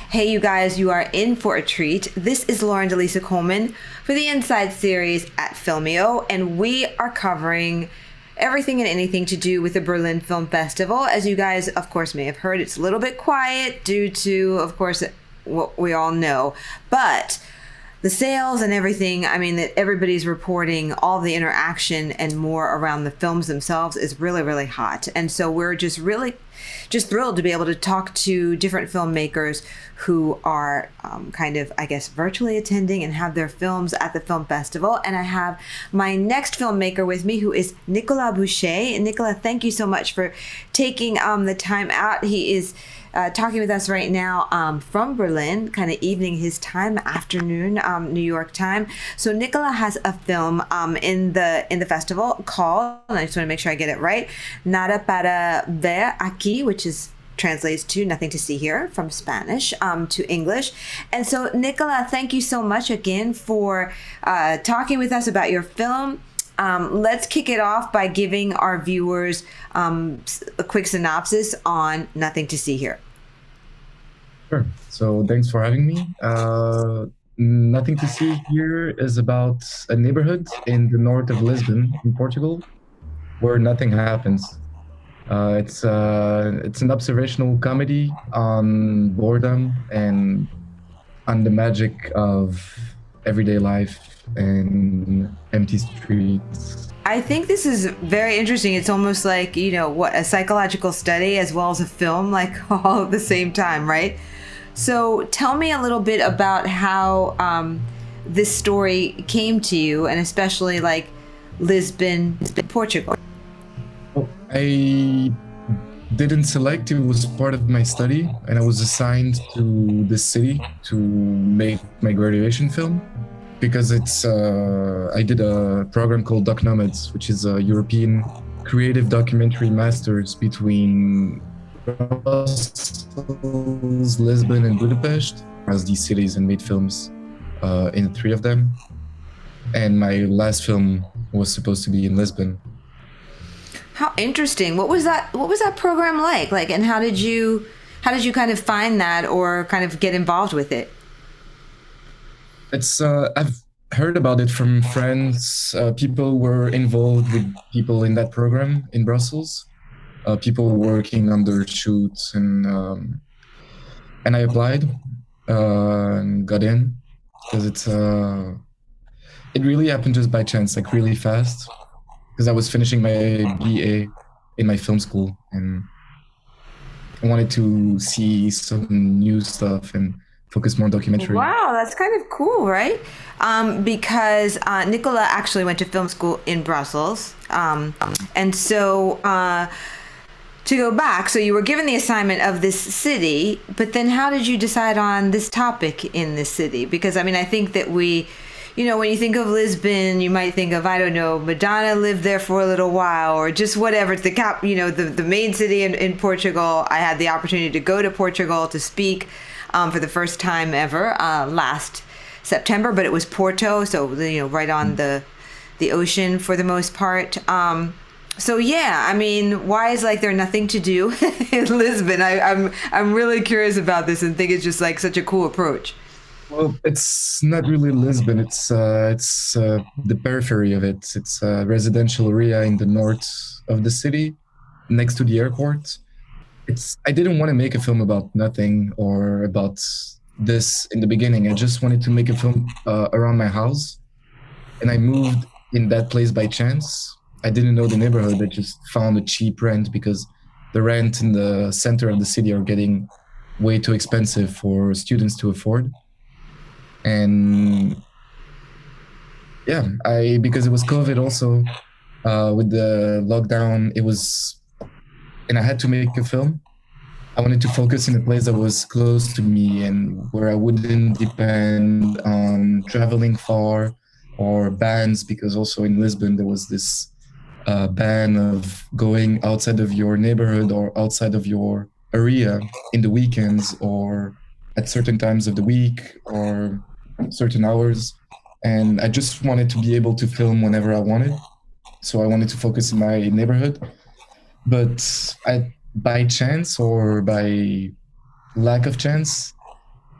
Hey, you guys, you are in for a treat. This is Lauren DeLisa Coleman for the Inside series at Filmio, and we are covering everything and anything to do with the Berlin Film Festival. As you guys, of course, may have heard, it's a little bit quiet due to, of course, what we all know. But the sales and everything, I mean, that everybody's reporting, all the interaction and more around the films themselves is really, really hot. And so we're just thrilled to be able to talk to different filmmakers who are kind of, I guess, virtually attending and have their films at the film festival. And I have my next filmmaker with me, who is Nicolas Boucher. Nicolas, thank you so much for taking the time out. He is talking with us right now from Berlin, kind of evening his time, afternoon, New York time. So Nicolas has a film in the festival called, and I just want to make sure I get it right, Nada Para Ver Aqui, which translates to Nothing to See Here from Spanish to English. And so Nicolas, thank you so much again for talking with us about your film. Let's kick it off by giving our viewers a quick synopsis on Nothing to See Here. Sure. So thanks for having me. Nothing to See Here is about a neighborhood in the north of Lisbon, in Portugal, where nothing happens. It's an observational comedy on boredom and on the magic of everyday life and empty streets. I think this is very interesting. It's almost like, a psychological study as well as a film, like all at the same time, right? So tell me a little bit about how this story came to you, and especially like Lisbon, Portugal. Well, I didn't select. It was part of my study, and I was assigned to this city to make my graduation film. Because I did a program called Doc Nomads, which is a European creative documentary masters between Brussels, Lisbon, and Budapest, as these cities, and made films in 3 of them. And my last film was supposed to be in Lisbon. How interesting! What was that program like? And how did you kind of find that or kind of get involved with it? It's I've heard about it from friends. People were involved with people in that program in Brussels. People working on their shoots, and I applied and got in because it really happened just by chance, like really fast. Because I was finishing my BA in my film school, and I wanted to see some new stuff and focus more on documentary. Wow, that's kind of cool, right? Because Nicolas actually went to film school in Brussels. And so to go back, so you were given the assignment of this city, but then how did you decide on this topic in this city? Because, I mean, I think that when you think of Lisbon, you might think of, I don't know, Madonna lived there for a little while, or just whatever. It's the main city in Portugal. I had the opportunity to go to Portugal to speak for the first time ever last September, but it was Porto, so right on the ocean for the most part. So yeah, I mean, why is there nothing to do in Lisbon? I'm really curious about this and think it's just like such a cool approach. Well, it's not really Lisbon. It's the periphery of it. It's a residential area in the north of the city, next to the airport. I didn't want to make a film about nothing or about this in the beginning. I just wanted to make a film around my house, and I moved in that place by chance. I didn't know the neighborhood. I just found a cheap rent because the rent in the center of the city are getting way too expensive for students to afford. And yeah, because it was COVID also, with the lockdown, and I had to make a film. I wanted to focus in a place that was close to me and where I wouldn't depend on traveling far or bans, because also in Lisbon there was this ban of going outside of your neighborhood or outside of your area in the weekends or at certain times of the week or certain hours. And I just wanted to be able to film whenever I wanted. So I wanted to focus in my neighborhood. But by chance or by lack of chance,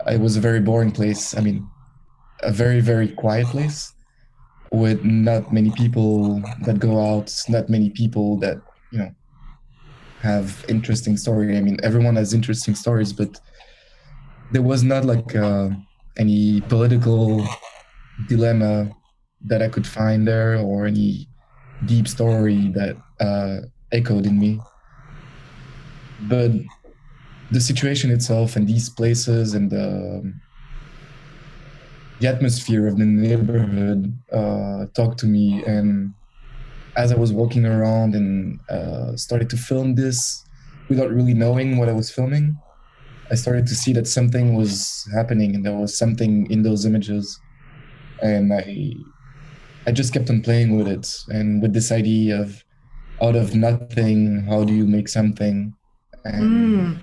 it was a very boring place. I mean, a very, very quiet place with not many people that go out, not many people that, you know, have interesting story. I mean, everyone has interesting stories, but there was not like any political dilemma that I could find there or any deep story that echoed in me. But the situation itself and these places and the atmosphere of the neighborhood talked to me. And as I was walking around and started to film this without really knowing what I was filming, I started to see that something was happening and there was something in those images. And I just kept on playing with it and with this idea of out of nothing, how do you make something? And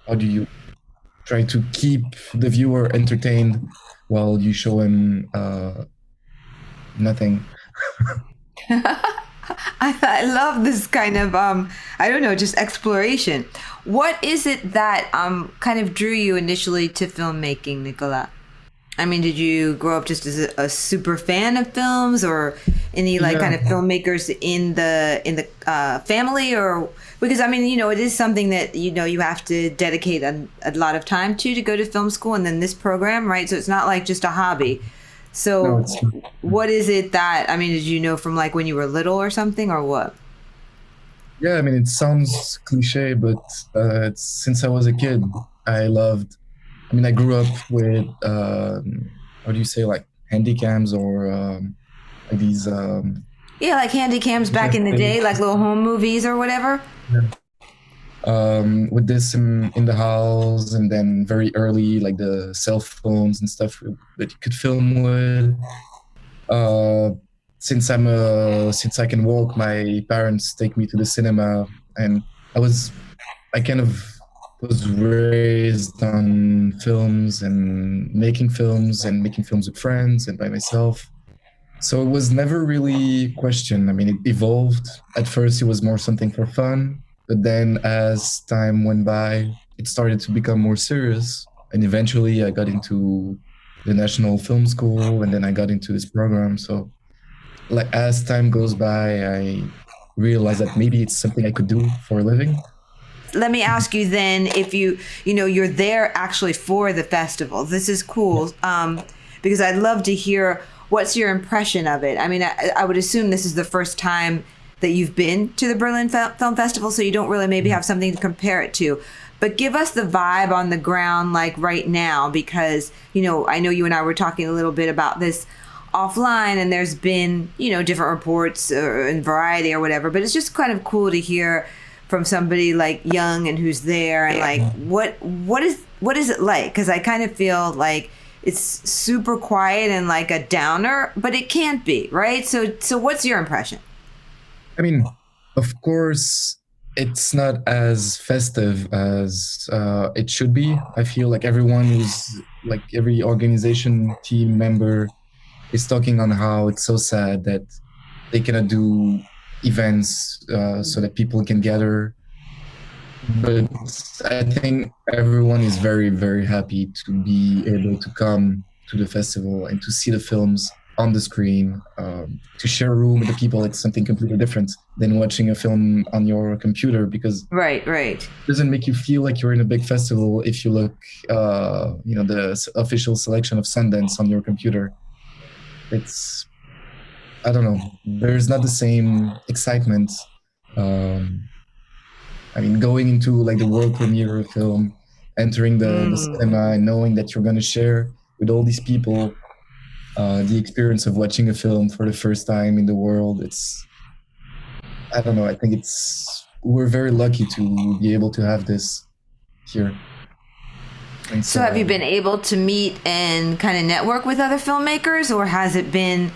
how do you try to keep the viewer entertained while you show him nothing? I love this kind of I don't know, just exploration. What is it that kind of drew you initially to filmmaking, Nicolas? I mean, did you grow up just as a super fan of films, or any like kind of filmmakers in the family, or because I mean, you know, it is something that you know you have to dedicate a lot of time to go to film school, and then this program, right? So it's not like just a hobby. So, No, what is it that I mean? Did you know from like when you were little or something, or what? yeah, I mean, it sounds cliche, but it's, since I was a kid, I loved. I mean, I grew up with how do you say, like handycams or like these Yeah, like handy cams back in the day, like little home movies or whatever. with this in the house, and then very early, like the cell phones and stuff that you could film with. Uh, since I can walk, my parents take me to the cinema, and I kind of was raised on films and making films with friends and by myself. So it was never really questioned. I mean, it evolved. At first, it was more something for fun, but then as time went by, it started to become more serious. And eventually, I got into the National Film School, and then I got into this program. So, like as time goes by, I realized that maybe it's something I could do for a living. Let me ask you then if you know you're there actually for the festival. This is cool, because I'd love to hear what's your impression of it. I mean, I would assume this is the first time that you've been to the Berlin Film Festival, so you don't really maybe have something to compare it to. But give us the vibe on the ground, like right now, because you know I know you and I were talking a little bit about this offline, and there's been you know different reports and variety or whatever. But it's just kind of cool to hear from somebody like young and who's there, and like what is it like? Because I kind of feel like it's super quiet and like a downer, but it can't be, right? So what's your impression? I mean, of course, it's not as festive as it should be. I feel like every organization team member is talking on how it's so sad that they cannot do events so that people can gather. But I think everyone is very, very happy to be able to come to the festival and to see the films on the screen, to share a room with the people. It's something completely different than watching a film on your computer, because Right. it doesn't make you feel like you're in a big festival if you look, the official selection of Sundance on your computer. It's, I don't know, there's not the same excitement. Um, I mean, going into like the world premiere of a film, entering the cinema and knowing that you're going to share with all these people the experience of watching a film for the first time in the world. It's, I don't know, I think we're very lucky to be able to have this here. And So have you been able to meet and kind of network with other filmmakers, or has it been,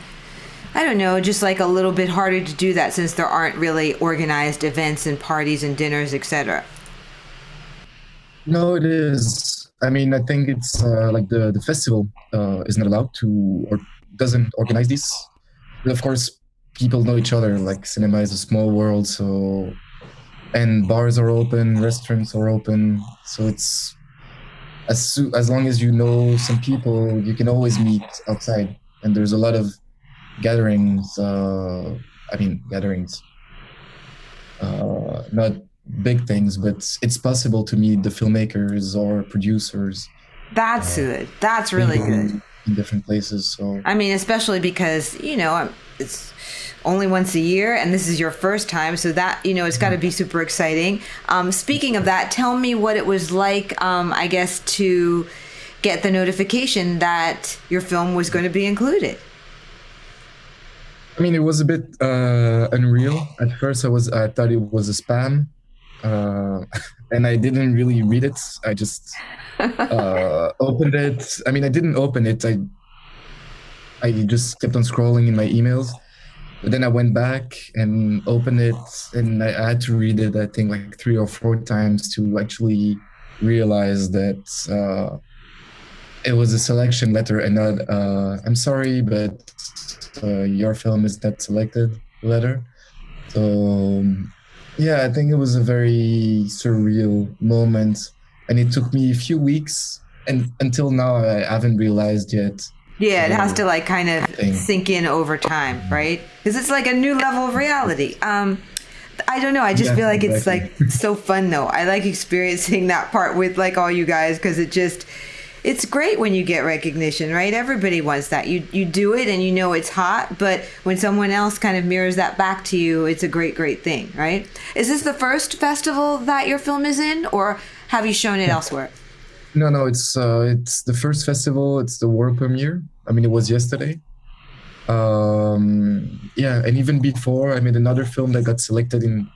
I don't know, just like a little bit harder to do that since there aren't really organized events and parties and dinners, etc.? No, it is. I mean, I think it's like the festival is not allowed to or doesn't organize these. But of course, people know each other. Like cinema is a small world, so and bars are open, restaurants are open, so it's as long as you know some people, you can always meet outside. And there's a lot of gatherings. Gatherings, not big things, but it's possible to meet the filmmakers or producers That's good. That's really good. in different places. So I mean, especially because, it's only once a year and this is your first time. So that, it's got to be super exciting. Speaking of that, tell me what it was like, I guess, to get the notification that your film was going to be included. I mean, it was a bit unreal. At first, I thought it was a spam, and I didn't really read it. I just opened it. I mean, I didn't open it. I just kept on scrolling in my emails. But then I went back and opened it, and I had to read it, I think, like 3 or 4 times to actually realize that it was a selection letter and not, I'm sorry, but your film is not selected letter. So, yeah, I think it was a very surreal moment. And it took me a few weeks, and until now, I haven't realized yet. Yeah, it has to like kind of sink in over time, right? Because it's like a new level of reality. I don't know. I just feel like it's like so fun though. I like experiencing that part with like all you guys because it's great when you get recognition, right? Everybody wants that. You do it and it's hot, but when someone else kind of mirrors that back to you, it's a great, great thing, right? Is this the first festival that your film is in, or have you shown it elsewhere? No, it's the first festival. It's the world premiere. I mean, it was yesterday. Yeah, and even before, I made another film that got selected in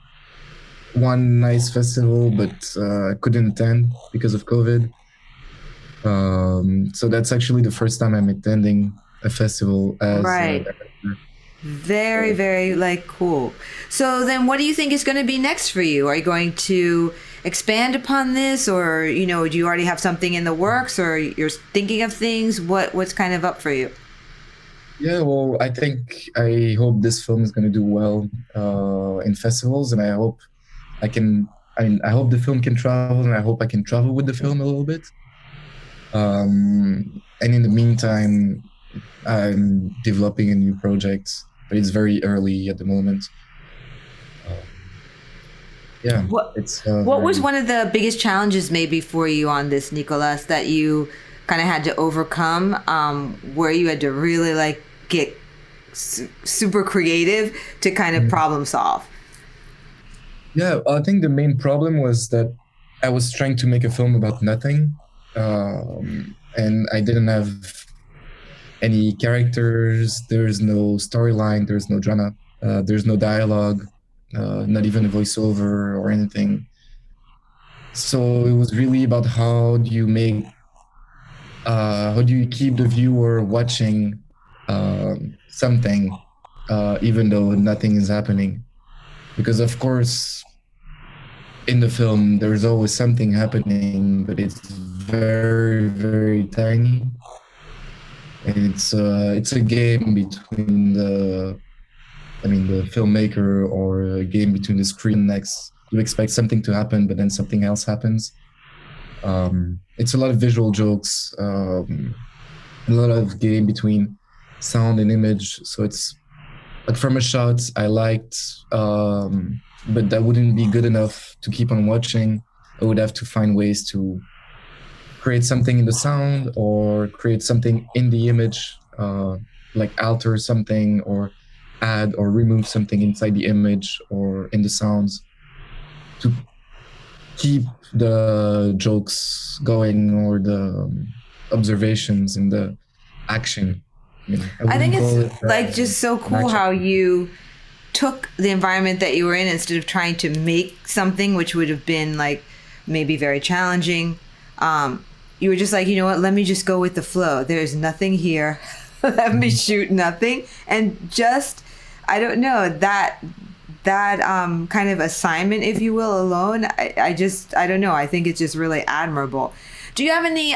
one nice festival, but I couldn't attend because of COVID. So that's actually the first time I'm attending a festival as right. Very, very like cool. So then what do you think is going to be next for you? Are you going to expand upon this, or do you already have something in the works, or you're thinking of things? What's kind of up for you? Yeah, well, I hope this film is going to do well in festivals, and I hope I hope the film can travel, and I hope I can travel with the film a little bit. And in the meantime, I'm developing a new project, but it's very early at the moment. Yeah. What was one of the biggest challenges maybe for you on this, Nicolas, that you kind of had to overcome, where you had to really like get super creative to kind of problem solve? Yeah, I think the main problem was that I was trying to make a film about nothing, and I didn't have any characters. There's no storyline. There's no drama. There's no dialogue. Not even a voiceover or anything. So it was really about how do you keep the viewer watching something, even though nothing is happening? Because of course, in the film, there's always something happening, but it's very, very tiny. And it's a game between the filmmaker, or a game between the screen next. You expect something to happen, but then something else happens. It's a lot of visual jokes, a lot of game between sound and image. So it's like from a shot I liked, but that wouldn't be good enough to keep on watching. I would have to find ways to create something in the sound or create something in the image, like alter something or add or remove something inside the image or in the sounds to keep the jokes going, or the observations and the action. I think it's like just so cool how you took the environment that you were in, instead of trying to make something which would have been like maybe very challenging. You were just like, let me just go with the flow. There's nothing here. Let me shoot nothing. And just, I don't know, that kind of assignment, if you will, alone, I don't know. I think it's just really admirable. Do you have any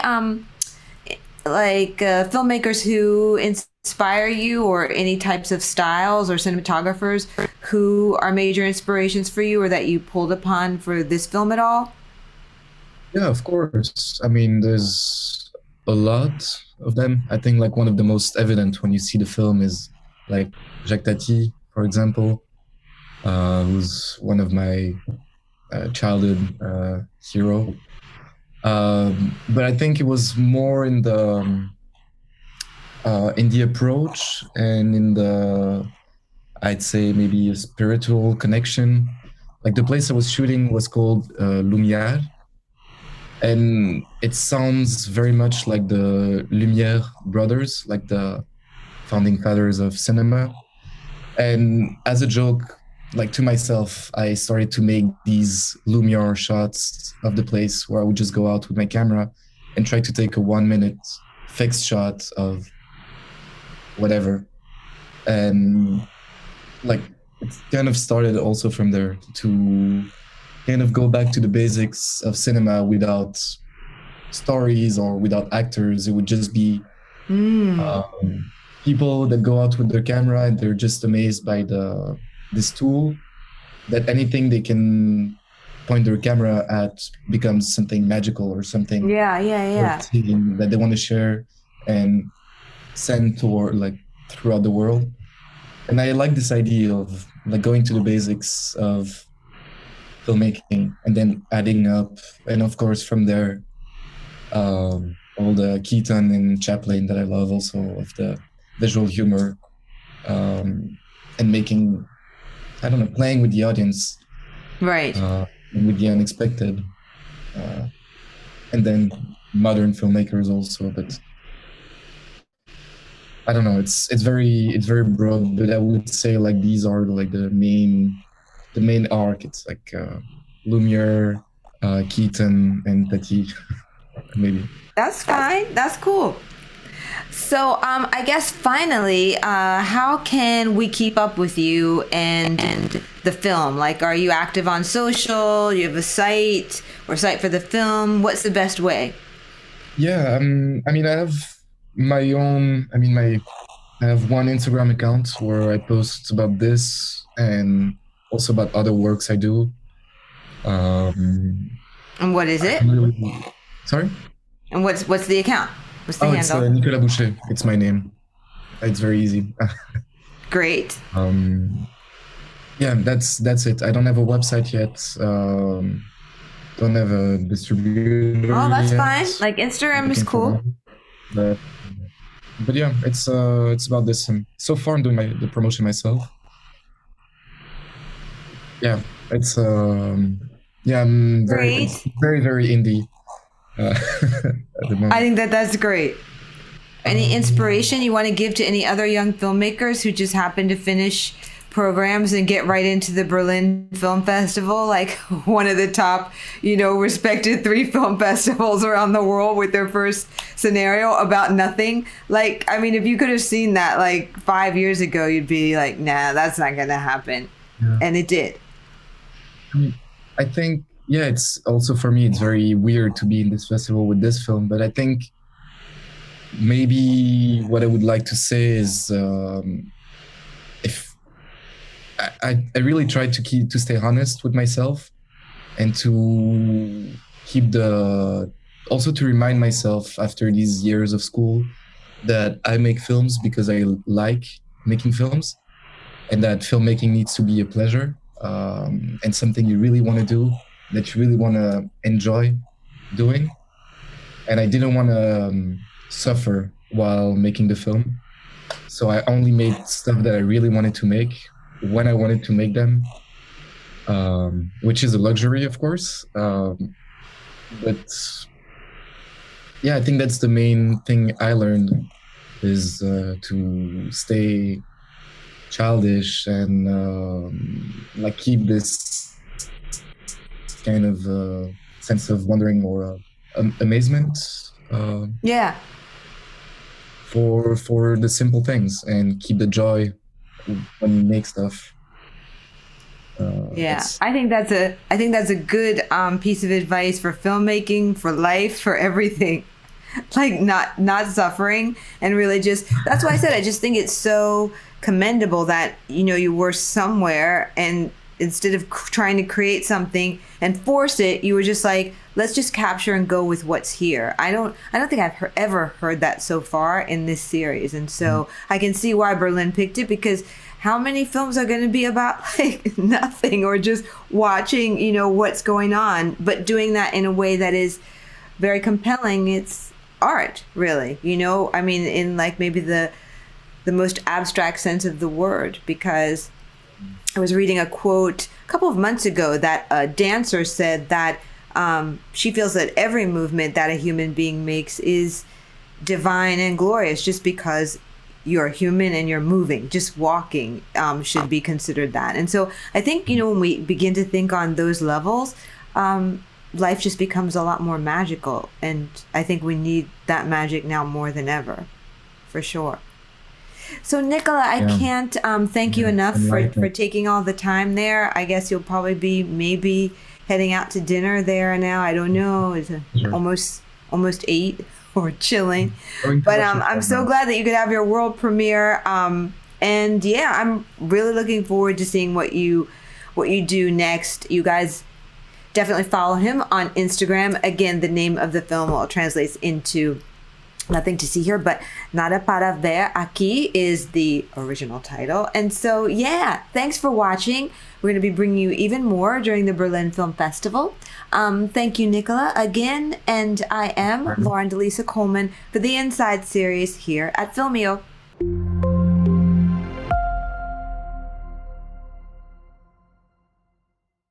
filmmakers who inspire you, or any types of styles or cinematographers who are major inspirations for you, or that you pulled upon for this film at all? Yeah, of course. I mean, there's a lot of them. I think like one of the most evident when you see the film is like Jacques Tati, for example, who's one of my childhood hero. But I think it was more in the approach and in the, I'd say maybe a spiritual connection. Like the place I was shooting was called Lumière, and it sounds very much like the Lumière brothers, like the founding fathers of cinema. And as a joke, like to myself, I started to make these Lumière shots of the place where I would just go out with my camera and try to take a 1 minute fixed shot of whatever. And like it kind of started also from there to kind of go back to the basics of cinema without stories or without actors. It would just be people that go out with their camera and they're just amazed by this tool that anything they can point their camera at becomes something magical or something Yeah, yeah, yeah. that they want to share and send toward like throughout the world. And I like this idea of like going to the basics of filmmaking and then adding up, and of course from there all the Keaton and Chaplin that I love also of the visual humor, and making, I don't know, playing with the audience, Right. and with the unexpected, and then modern filmmakers also. But I don't know, it's very broad, but I would say like these are like the main arc. It's like Lumiere, Keaton, and Tati, maybe. That's fine. That's cool. So, I guess finally, how can we keep up with you and the film? Like, are you active on social? You have a site or site for the film? What's the best way? Yeah, I mean, I have my own. I have one Instagram account where I post about this and also about other works I do. Um, And what is I it? can really, sorry. And what's the account? What's the Oh, it's handle? Nicolas Boucher. It's my name. It's very easy. Great. um, yeah, that's it. I don't have a website yet. Don't have a distributor Oh, that's yet. fine. Like Instagram is Looking for cool. one. But but yeah, it's about this. So far, I'm doing the promotion myself. Yeah, it's yeah, Great. it's very indie at the I moment. think that that's great. Any inspiration you want to give to any other young filmmakers who just happen to finish programs and get right into the Berlin Film Festival, like one of the top, respected three film festivals around the world with their first scenario about nothing? Like, I mean, if you could have seen that like 5 years ago, you'd be like, nah, that's not going to happen. Yeah. And it did. I mean, I think yeah, it's also for me. It's very weird to be in this festival with this film, but I think maybe what I would like to say is if I really try to stay honest with myself and to keep also to remind myself after these years of school that I make films because I like making films and that filmmaking needs to be a pleasure, and something you really want to do, that you really want to enjoy doing. And I didn't want to suffer while making the film. So I only made stuff that I really wanted to make when I wanted to make them, which is a luxury, of course. But yeah, I think that's the main thing I learned is to stay childish and like keep this kind of sense of wondering or amazement, Yeah. for the simple things and keep the joy when you make stuff. Yeah, I think that's a good piece of advice for filmmaking, for life, for everything. Like not suffering and really just that's why I said I just think it's so commendable that you were somewhere and instead of trying to create something and force it, you were just like, let's just capture and go with what's here. I don't think I've ever heard that so far in this series. And so I can see why Berlin picked it, because how many films are going to be about like nothing or just watching, you know, what's going on, but doing that in a way that is very compelling. It's art, really, you know, I mean, in like maybe the most abstract sense of the word, because I was reading a quote a couple of months ago that a dancer said that she feels that every movement that a human being makes is divine and glorious just because you're human and you're moving. Just walking should be considered that. And so I think, you know, when we begin to think on those levels, life just becomes a lot more magical. And I think we need that magic now more than ever, for sure. So Nicola, I can't thank you enough for taking all the time there. I guess you'll probably be maybe heading out to dinner there now. I don't know. It's almost 8 or chilling. But I'm so glad that you could have your world premiere. And yeah, I'm really looking forward to seeing what you do next. You guys definitely follow him on Instagram. Again, the name of the film, well, translates into Nothing to See Here, but Nada Para Ver Aqui is the original title. And so, yeah, thanks for watching. We're going to be bringing you even more during the Berlin Film Festival. Thank you, Nicola, again. And I am Lauren Delisa Coleman for the Inside series here at Filmio.